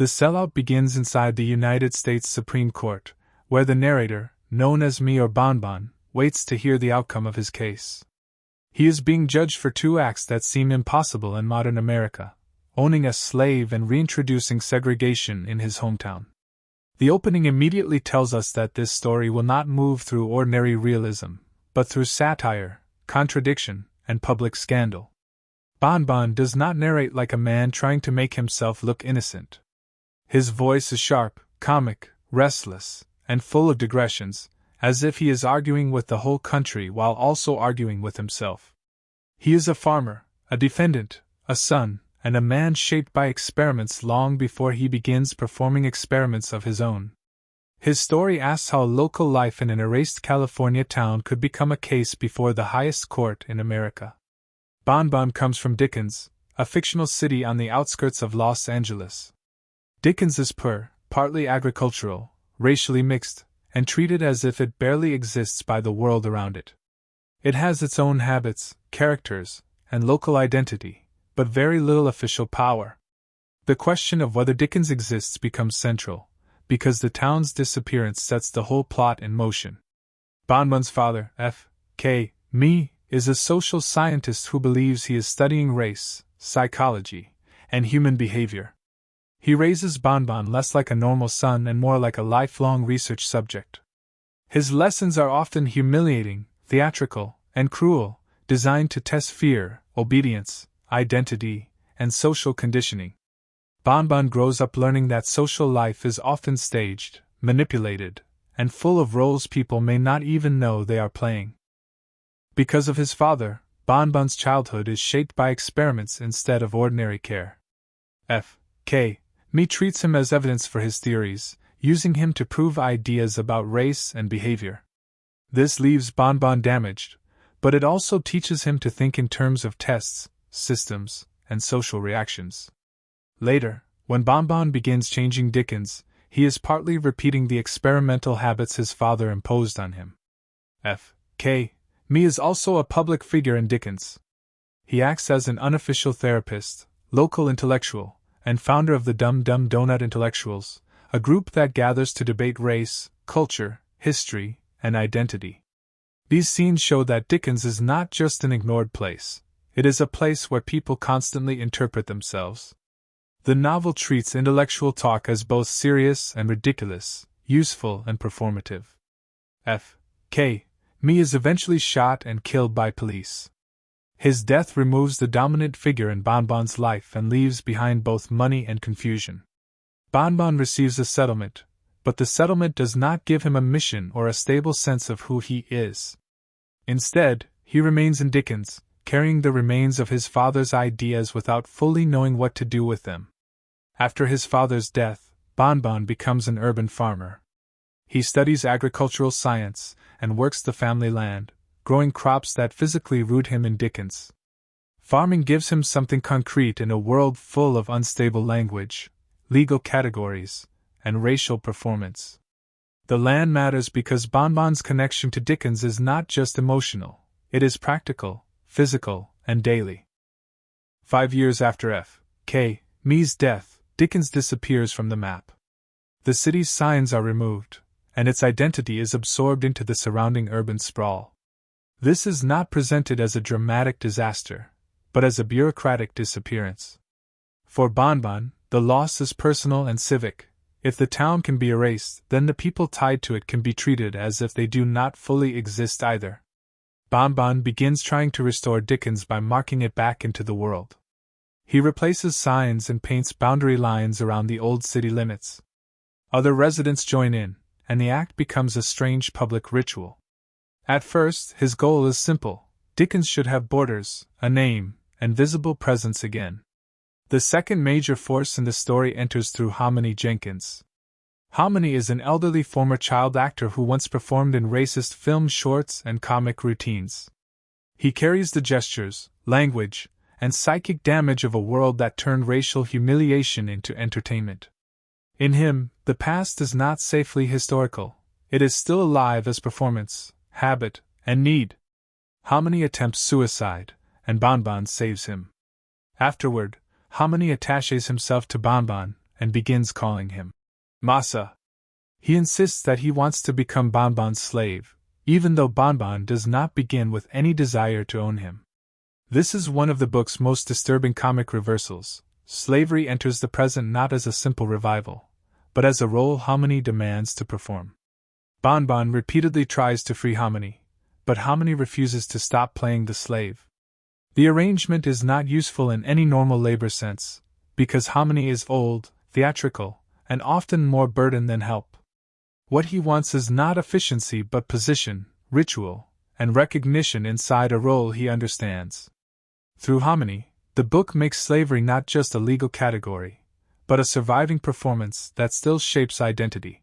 The sellout begins inside the United States Supreme Court, where the narrator, known as me or Bonbon, waits to hear the outcome of his case. He is being judged for two acts that seem impossible in modern America: owning a slave and reintroducing segregation in his hometown. The opening immediately tells us that this story will not move through ordinary realism, but through satire, contradiction, and public scandal. Bonbon does not narrate like a man trying to make himself look innocent. His voice is sharp, comic, restless, and full of digressions, as if he is arguing with the whole country while also arguing with himself. He is a farmer, a defendant, a son, and a man shaped by experiments long before he begins performing experiments of his own. His story asks how local life in an erased California town could become a case before the highest court in America. Bonbon comes from Dickens, a fictional city on the outskirts of Los Angeles. Dickens is poor, partly agricultural, racially mixed, and treated as if it barely exists by the world around it. It has its own habits, characters, and local identity, but very little official power. The question of whether Dickens exists becomes central, because the town's disappearance sets the whole plot in motion. Bonbon's father, F.K. Me, is a social scientist who believes he is studying race, psychology, and human behavior. He raises Bonbon less like a normal son and more like a lifelong research subject. His lessons are often humiliating, theatrical, and cruel, designed to test fear, obedience, identity, and social conditioning. Bonbon grows up learning that social life is often staged, manipulated, and full of roles people may not even know they are playing. Because of his father, Bonbon's childhood is shaped by experiments instead of ordinary care. F.K. Me treats him as evidence for his theories, using him to prove ideas about race and behavior. This leaves Bonbon damaged, but it also teaches him to think in terms of tests, systems, and social reactions. Later, when Bonbon begins changing Dickens, he is partly repeating the experimental habits his father imposed on him. F.K. Me is also a public figure in Dickens. He acts as an unofficial therapist, local intellectual, and founder of the Dum Dum Donut Intellectuals, a group that gathers to debate race, culture, history, and identity. These scenes show that Dickens is not just an ignored place, it is a place where people constantly interpret themselves. The novel treats intellectual talk as both serious and ridiculous, useful and performative. F.K. Me is eventually shot and killed by police. His death removes the dominant figure in Bonbon's life and leaves behind both money and confusion. Bonbon receives a settlement, but the settlement does not give him a mission or a stable sense of who he is. Instead, he remains in Dickens, carrying the remains of his father's ideas without fully knowing what to do with them. After his father's death, Bonbon becomes an urban farmer. He studies agricultural science and works the family land, growing crops that physically root him in Dickens. Farming gives him something concrete in a world full of unstable language, legal categories, and racial performance. The land matters because Bonbon's connection to Dickens is not just emotional, it is practical, physical, and daily. 5 years after F.K. Me's death, Dickens disappears from the map. The city's signs are removed, and its identity is absorbed into the surrounding urban sprawl. This is not presented as a dramatic disaster, but as a bureaucratic disappearance. For Bonbon, the loss is personal and civic. If the town can be erased, then the people tied to it can be treated as if they do not fully exist either. Bonbon begins trying to restore Dickens by marking it back into the world. He replaces signs and paints boundary lines around the old city limits. Other residents join in, and the act becomes a strange public ritual. At first, his goal is simple: Dickens should have borders, a name, and visible presence again. The second major force in the story enters through Hominy Jenkins. Hominy is an elderly former child actor who once performed in racist film shorts and comic routines. He carries the gestures, language, and psychic damage of a world that turned racial humiliation into entertainment. In him, the past is not safely historical, it is still alive as performance, habit, and need. Hominy attempts suicide, and Bonbon saves him. Afterward, Hominy attaches himself to Bonbon, and begins calling him Masa. He insists that he wants to become Bonbon's slave, even though Bonbon does not begin with any desire to own him. This is one of the book's most disturbing comic reversals. Slavery enters the present not as a simple revival, but as a role Harmony demands to perform. Bonbon repeatedly tries to free Harmony, but Harmony refuses to stop playing the slave. The arrangement is not useful in any normal labor sense, because Harmony is old, theatrical, and often more burden than help. What he wants is not efficiency but position, ritual, and recognition inside a role he understands. Through Harmony, the book makes slavery not just a legal category, but a surviving performance that still shapes identity.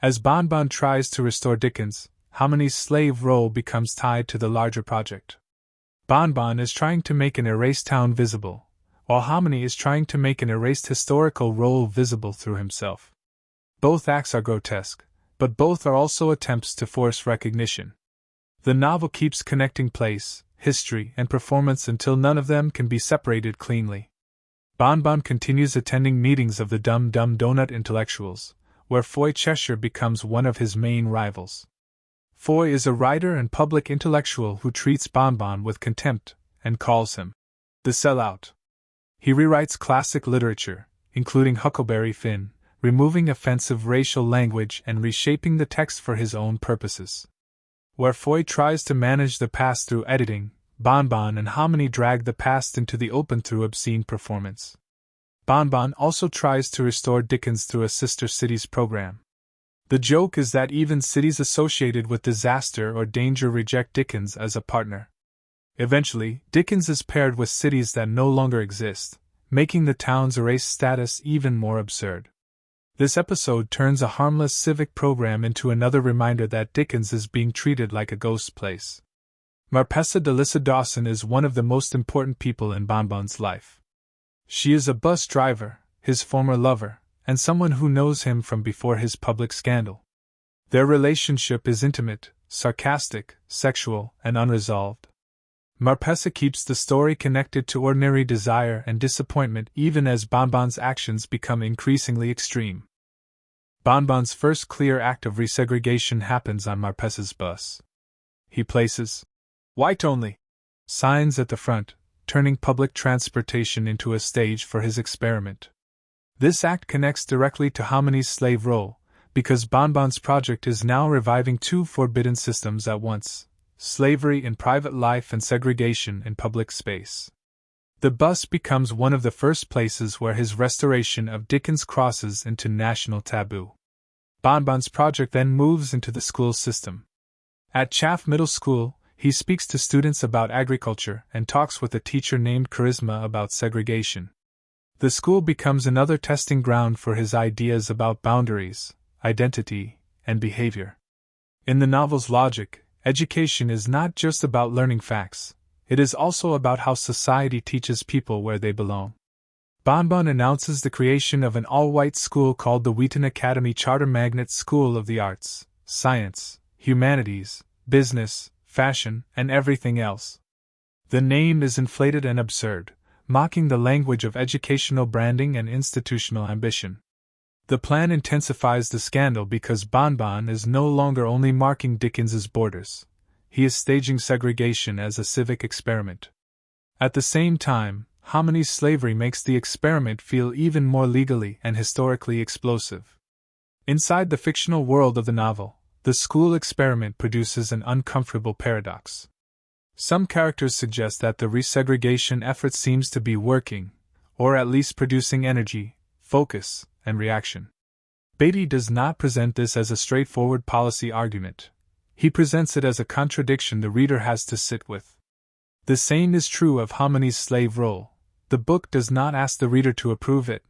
As Bonbon tries to restore Dickens, Harmony's slave role becomes tied to the larger project. Bonbon is trying to make an erased town visible, while Harmony is trying to make an erased historical role visible through himself. Both acts are grotesque, but both are also attempts to force recognition. The novel keeps connecting place, history, and performance until none of them can be separated cleanly. Bonbon continues attending meetings of the Dum Dum Donut intellectuals, where Foy Cheshire becomes one of his main rivals. Foy is a writer and public intellectual who treats Bonbon with contempt and calls him the Sellout. He rewrites classic literature, including Huckleberry Finn, removing offensive racial language and reshaping the text for his own purposes. Where Foy tries to manage the past through editing, Bonbon and Harmony drag the past into the open through obscene performance. Bonbon also tries to restore Dickens through a Sister Cities program. The joke is that even cities associated with disaster or danger reject Dickens as a partner. Eventually, Dickens is paired with cities that no longer exist, making the town's erased status even more absurd. This episode turns a harmless civic program into another reminder that Dickens is being treated like a ghost place. Marpessa Delissa Dawson is one of the most important people in Bonbon's life. She is a bus driver, his former lover, and someone who knows him from before his public scandal. Their relationship is intimate, sarcastic, sexual, and unresolved. Marpessa keeps the story connected to ordinary desire and disappointment even as Bonbon's actions become increasingly extreme. Bonbon's first clear act of resegregation happens on Marpessa's bus. He places "white only" signs at the front, turning public transportation into a stage for his experiment. This act connects directly to Harmony's slave role, because Bonbon's project is now reviving two forbidden systems at once: slavery in private life and segregation in public space. The bus becomes one of the first places where his restoration of Dickens crosses into national taboo. Bonbon's project then moves into the school system. At Chaff Middle School, he speaks to students about agriculture and talks with a teacher named Charisma about segregation. The school becomes another testing ground for his ideas about boundaries, identity, and behavior. In the novel's logic, education is not just about learning facts, it is also about how society teaches people where they belong. Bonbon announces the creation of an all-white school called the Wheaton Academy Charter Magnet School of the Arts, Science, Humanities, Business, Fashion, and everything else. The name is inflated and absurd, mocking the language of educational branding and institutional ambition. The plan intensifies the scandal because Bonbon is no longer only marking Dickens's borders, he is staging segregation as a civic experiment. At the same time, Harmony's slavery makes the experiment feel even more legally and historically explosive. Inside the fictional world of the novel, the school experiment produces an uncomfortable paradox. Some characters suggest that the resegregation effort seems to be working, or at least producing energy, focus, and reaction. Beatty does not present this as a straightforward policy argument. He presents it as a contradiction the reader has to sit with. The same is true of Harmony's slave role. The book does not ask the reader to approve it,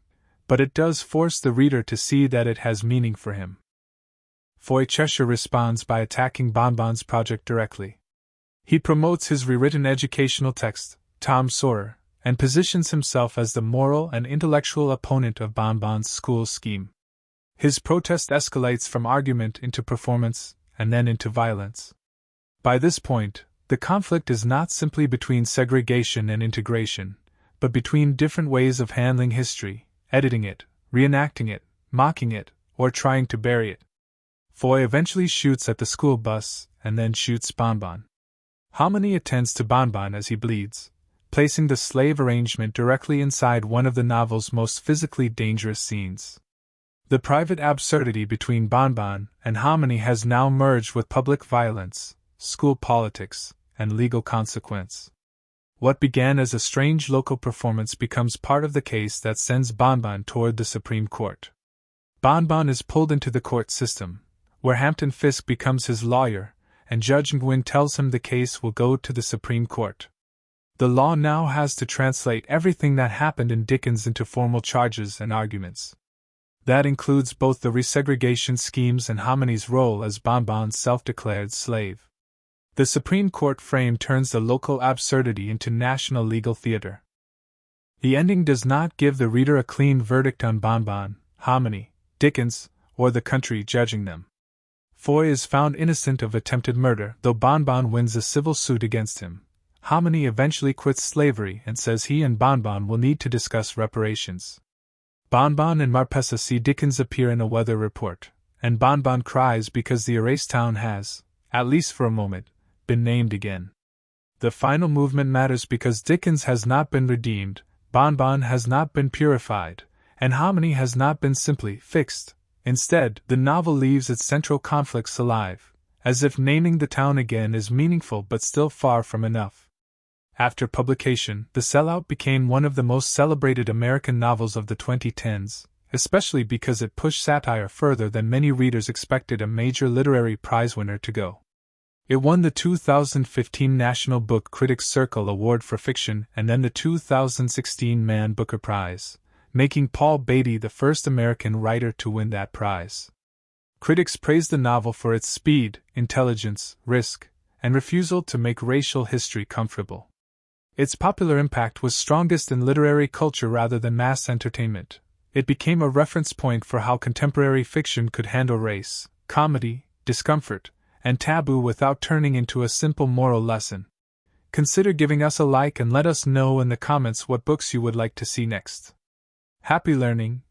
but it does force the reader to see that it has meaning for him. Foy Cheshire responds by attacking Bonbon's project directly. He promotes his rewritten educational text, Tom Sawyer, and positions himself as the moral and intellectual opponent of Bonbon's school scheme. His protest escalates from argument into performance, and then into violence. By this point, the conflict is not simply between segregation and integration, but between different ways of handling history, editing it, reenacting it, mocking it, or trying to bury it. Foy eventually shoots at the school bus, and then shoots Bonbon. Hominy attends to Bonbon as he bleeds, placing the slave arrangement directly inside one of the novel's most physically dangerous scenes. The private absurdity between Bonbon and Hominy has now merged with public violence, school politics, and legal consequence. What began as a strange local performance becomes part of the case that sends Bonbon toward the Supreme Court. Bonbon is pulled into the court system, where Hampton Fisk becomes his lawyer, and Judge Nguyen tells him the case will go to the Supreme Court. The law now has to translate everything that happened in Dickens into formal charges and arguments. That includes both the resegregation schemes and Hominy's role as Bonbon's self-declared slave. The Supreme Court frame turns the local absurdity into national legal theater. The ending does not give the reader a clean verdict on Bonbon, Hominy, Dickens, or the country judging them. Foy is found innocent of attempted murder, though Bonbon wins a civil suit against him. Hominy eventually quits slavery and says he and Bonbon will need to discuss reparations. Bonbon and Marpessa see Dickens appear in a weather report, and Bonbon cries because the erased town has, at least for a moment, been named again. The final movement matters because Dickens has not been redeemed, Bonbon has not been purified, and Hominy has not been simply fixed. Instead, the novel leaves its central conflicts alive, as if naming the town again is meaningful but still far from enough. After publication, The Sellout became one of the most celebrated American novels of the 2010s, especially because it pushed satire further than many readers expected a major literary prize winner to go. It won the 2015 National Book Critics Circle Award for Fiction and then the 2016 Man Booker Prize, making Paul Beatty the first American writer to win that prize. Critics praised the novel for its speed, intelligence, risk, and refusal to make racial history comfortable. Its popular impact was strongest in literary culture rather than mass entertainment. It became a reference point for how contemporary fiction could handle race, comedy, discomfort, and taboo without turning into a simple moral lesson. Consider giving us a like and let us know in the comments what books you would like to see next. Happy learning,